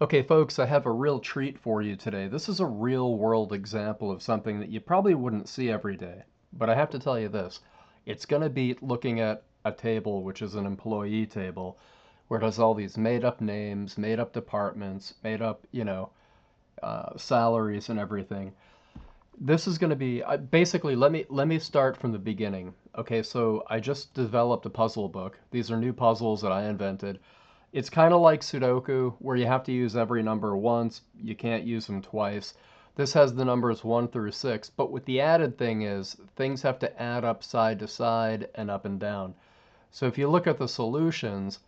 Okay, folks, I have a real treat for you today. This is a real-world example of something that you probably wouldn't see every day. But I have to tell you this. It's going to be looking at a table, which is an employee table, where it has all these made-up names, made-up departments, made-up, salaries and everything. This is going to be basically, let me start from the beginning. Okay, so I just developed a puzzle book. These are new puzzles that I invented. It's kind of like Sudoku, where you have to use every number once. You can't use them twice. This has the numbers 1 through 6, but what the added thing is, things have to add up side to side and up and down. So if you look at the solutions,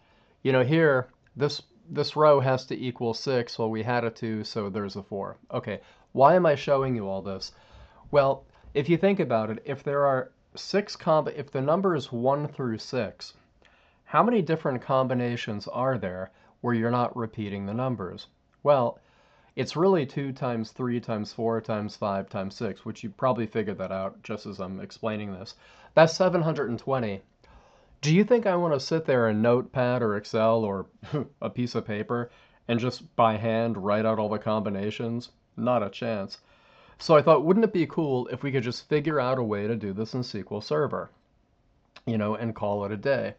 here, this row has to equal 6. Well, we had a 2, so there's a 4. Okay, why am I showing you all this? Well, if you think about it, if there are if the number is 1 through 6, how many different combinations are there where you're not repeating the numbers? Well, it's really 2 times 3 times 4 times 5 times 6, which you probably figured that out just as I'm explaining this. That's 720. Do you think I want to sit there in Notepad or Excel or a piece of paper and just by hand write out all the combinations? Not a chance. So I thought, wouldn't it be cool if we could just figure out a way to do this in SQL Server, and call it a day?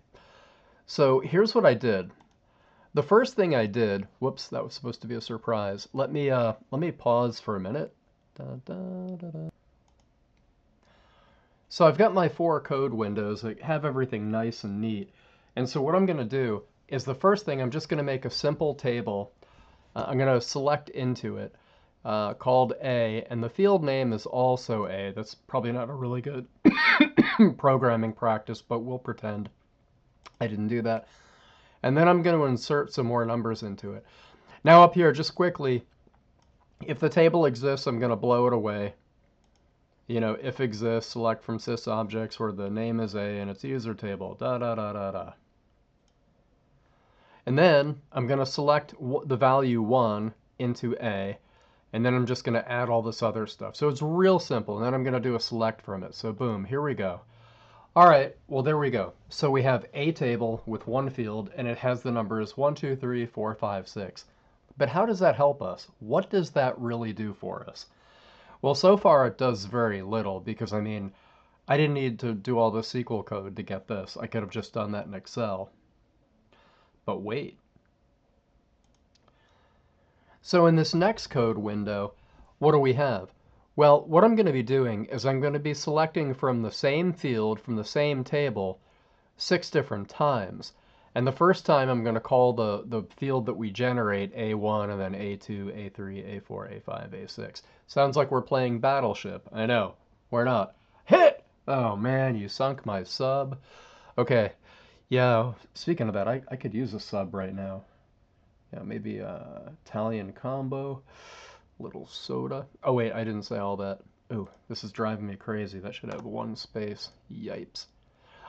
So here's what I did. The first thing I did, whoops, that was supposed to be a surprise. Let me pause for a minute. Da, da, da, da. So I've got my 4 code windows that have everything nice and neat. And so what I'm going to do is the first thing, I'm just going to make a simple table. I'm going to select into it called A, and the field name is also A. That's probably not a really good programming practice, but we'll pretend I didn't do that. And then I'm going to insert some more numbers into it. Now up here, just quickly, if the table exists, I'm going to blow it away. If exists, select from SYSOBJECTS where the name is A and it's user table, da. And then I'm going to select the value 1 into A, and then I'm just going to add all this other stuff. So it's real simple, and then I'm going to do a select from it. So boom, here we go. All right, well, there we go. So we have a table with one field, and it has the numbers 1, 2, 3, 4, 5, 6. But how does that help us? What does that really do for us? Well, so far it does very little because, I didn't need to do all the SQL code to get this. I could have just done that in Excel. But wait. So in this next code window, what do we have? Well, what I'm going to be doing is I'm going to be selecting from the same field, from the same table, 6 different times. And the first time I'm going to call the field that we generate A1, and then A2, A3, A4, A5, A6. Sounds like we're playing Battleship. I know. We're not. Hit! Oh man, you sunk my sub. Okay. Yeah, speaking of that, I could use a sub right now. Yeah, maybe Italian combo, little soda. Oh wait, I didn't say all that. Oh, this is driving me crazy. That should have 1 space. Yipes.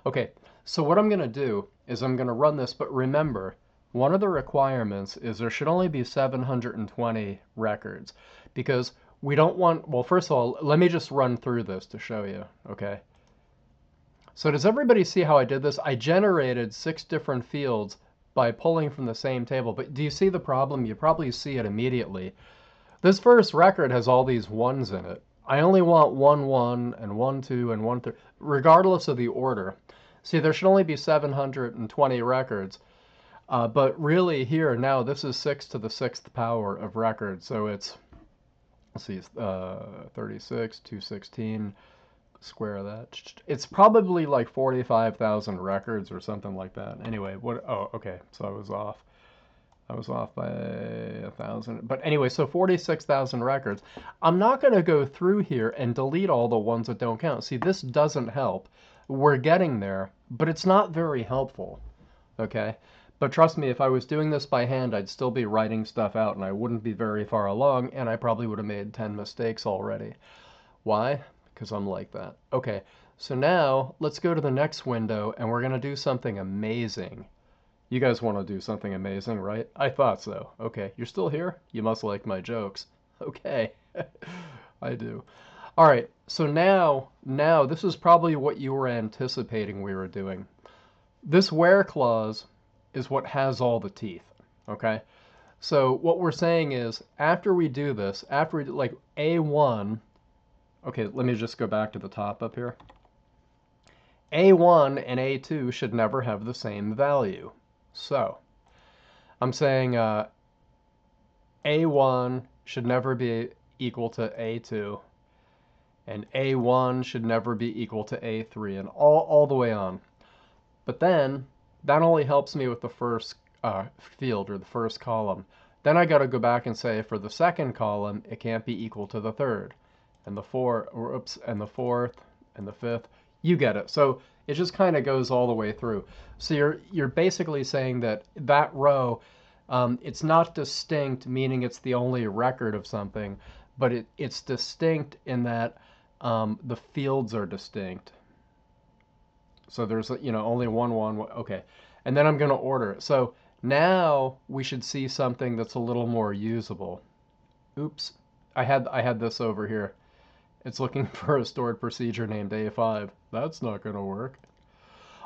Okay, so what I'm going to do is I'm going to run this, but remember, one of the requirements is there should only be 720 records, because we don't want, well, first of all, let me just run through this to show you, okay? So does everybody see how I did this? I generated 6 different fields by pulling from the same table, but do you see the problem? You probably see it immediately. This first record has all these 1s in it. I only want 1, 1, and 1, 2, and 1, 3, regardless of the order. See, there should only be 720 records, but really here, now, this is 6 to the 6th power of records, so it's, let's see, 36, 216, square of that. It's probably like 45,000 records or something like that. Anyway, oh, okay, so I was off. I was off by 1,000. But anyway, so 46,000 records. I'm not going to go through here and delete all the ones that don't count. See, this doesn't help. We're getting there, but it's not very helpful, okay? But trust me, if I was doing this by hand, I'd still be writing stuff out, and I wouldn't be very far along, and I probably would have made 10 mistakes already. Why? Because I'm like that. Okay, so now let's go to the next window, and we're going to do something amazing. You guys want to do something amazing, right? I thought so. Okay, you're still here? You must like my jokes. Okay, I do. All right, so now this is probably what you were anticipating we were doing. This where clause is what has all the teeth, okay? So what we're saying is, after we do this, after we do, like A1, okay, let me just go back to the top up here. A1 and A2 should never have the same value. So I'm saying A1 should never be equal to A2, and A1 should never be equal to A3, and all the way on. But then, that only helps me with the first field, or the first column. Then I got to go back and say, for the second column, it can't be equal to the third, and the and the fourth, and the fifth. You get it. So it just kind of goes all the way through. So you're basically saying that that row, it's not distinct, meaning it's the only record of something, but it's distinct in that the fields are distinct. So there's, only one, okay. And then I'm going to order it. So now we should see something that's a little more usable. Oops, I had this over here. It's looking for a stored procedure named A5. That's not going to work.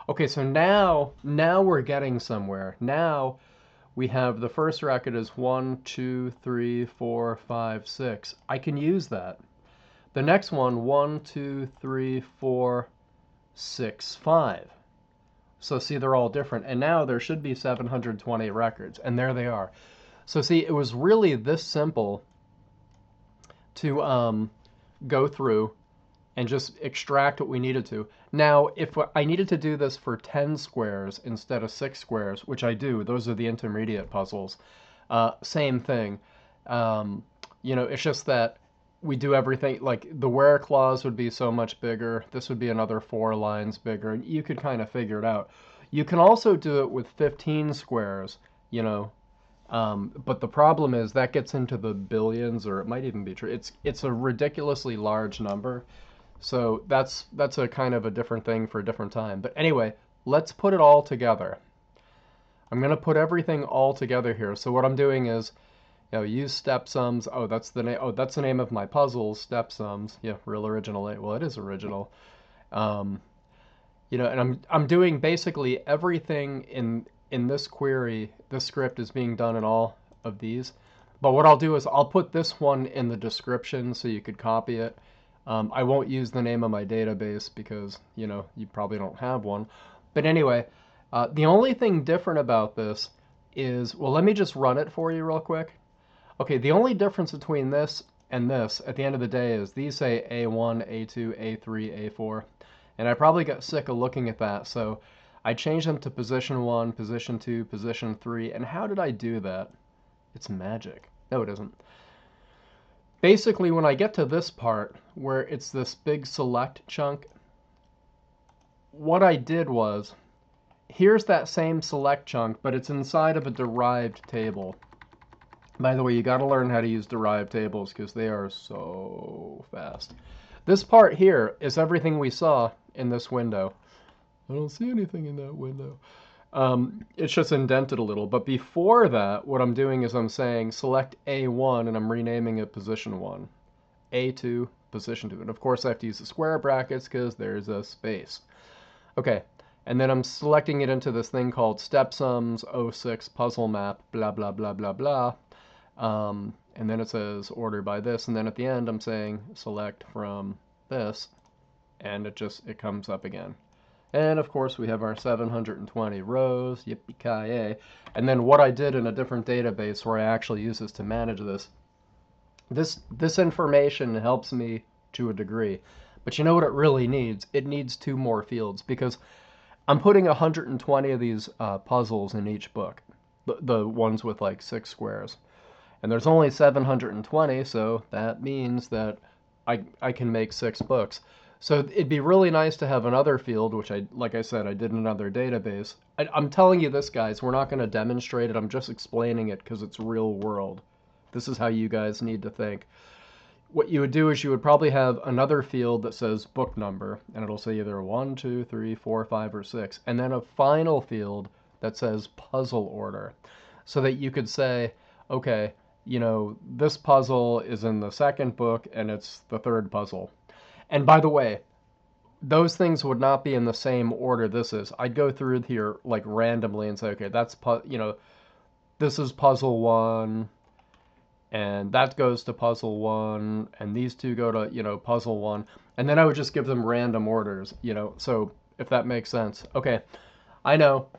Okay, so now we're getting somewhere. Now we have the first record is 1, 2, 3, 4, 5, 6. I can use that. The next one, 1, 2, 3, 4, 6, 5. So see, they're all different. And now there should be 720 records, and there they are. So see, it was really this simple to go through and just extract what we needed to. Now, if I needed to do this for 10 squares instead of 6 squares, which I do, those are the intermediate puzzles, same thing. It's just that we do everything, like the where clause would be so much bigger, this would be another 4 lines bigger, and you could kind of figure it out. You can also do it with 15 squares, but the problem is that gets into the billions, or it might even be true. It's a ridiculously large number, so that's a kind of a different thing for a different time. But anyway, let's put it all together. I'm going to put everything all together here. So what I'm doing is, use StepSums. Oh, that's the name. Oh, that's the name of my puzzles. StepSums. Yeah, real original. Well, it is original. And I'm doing basically everything in this query. This script is being done in all of these. But what I'll do is I'll put this one in the description so you could copy it. I won't use the name of my database because you probably don't have one. But anyway, the only thing different about this is, well, let me just run it for you real quick. Okay, the only difference between this and this at the end of the day is these say A1, A2, A3, A4, and I probably got sick of looking at that, so I changed them to position 1, position 2, position 3, and how did I do that? It's magic. No, it isn't. Basically, when I get to this part, where it's this big select chunk, what I did was, here's that same select chunk, but it's inside of a derived table. By the way, you got to learn how to use derived tables because they are so fast. This part here is everything we saw in this window. I don't see anything in that window. It's just indented a little. But before that, what I'm doing is I'm saying select A1 and I'm renaming it position 1. A2, position 2. And of course I have to use the square brackets because there's a space. Okay, and then I'm selecting it into this thing called StepSums 06 puzzle map, blah, blah, blah, blah, blah. And then it says order by this, and then at the end I'm saying select from this, and it comes up again. And of course we have our 720 rows, yippee-ki-yay. And then what I did in a different database where I actually use this to manage this information helps me to a degree. But you know what it really needs? It needs 2 more fields, because I'm putting 120 of these puzzles in each book, the ones with like 6 squares. And there's only 720, so that means that I can make 6 books. So it'd be really nice to have another field, which like I said, I did in another database. I'm telling you this, guys, we're not going to demonstrate it. I'm just explaining it because it's real world. This is how you guys need to think. What you would do is you would probably have another field that says book number, and it'll say either 1, 2, 3, 4, 5, or 6, and then a final field that says puzzle order, so that you could say, okay, this puzzle is in the 2nd book and it's the 3rd puzzle. And by the way, those things would not be in the same order this is. I'd go through here like randomly and say, okay, this this is puzzle 1, and that goes to puzzle 1, and these two go to, puzzle 1. And then I would just give them random orders, so if that makes sense. Okay, I know,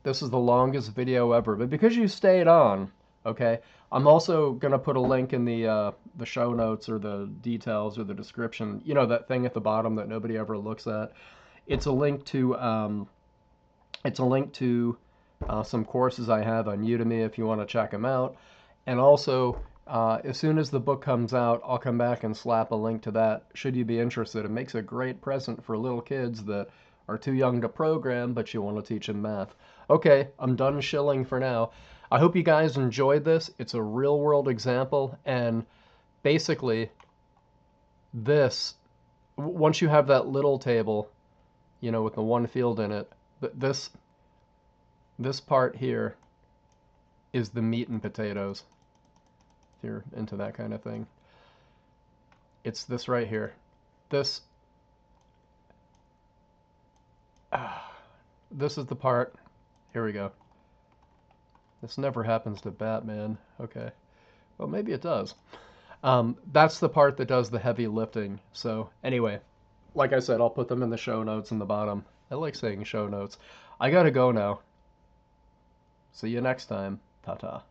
this is the longest video ever, but because you stayed on, okay, I'm also going to put a link in the show notes or the details or the description, that thing at the bottom that nobody ever looks at. It's a link to some courses I have on Udemy if you want to check them out. And also, as soon as the book comes out, I'll come back and slap a link to that, should you be interested. It makes a great present for little kids that are too young to program, but you want to teach them math. Okay, I'm done shilling for now. I hope you guys enjoyed this. It's a real-world example, and basically, once you have that little table, with the one field in it, this part here is the meat and potatoes, if you're into that kind of thing. It's this right here. This is the part. Here we go. This never happens to Batman. Okay. Well, maybe it does. That's the part that does the heavy lifting. So anyway, like I said, I'll put them in the show notes in the bottom. I like saying show notes. I gotta go now. See you next time. Ta-ta.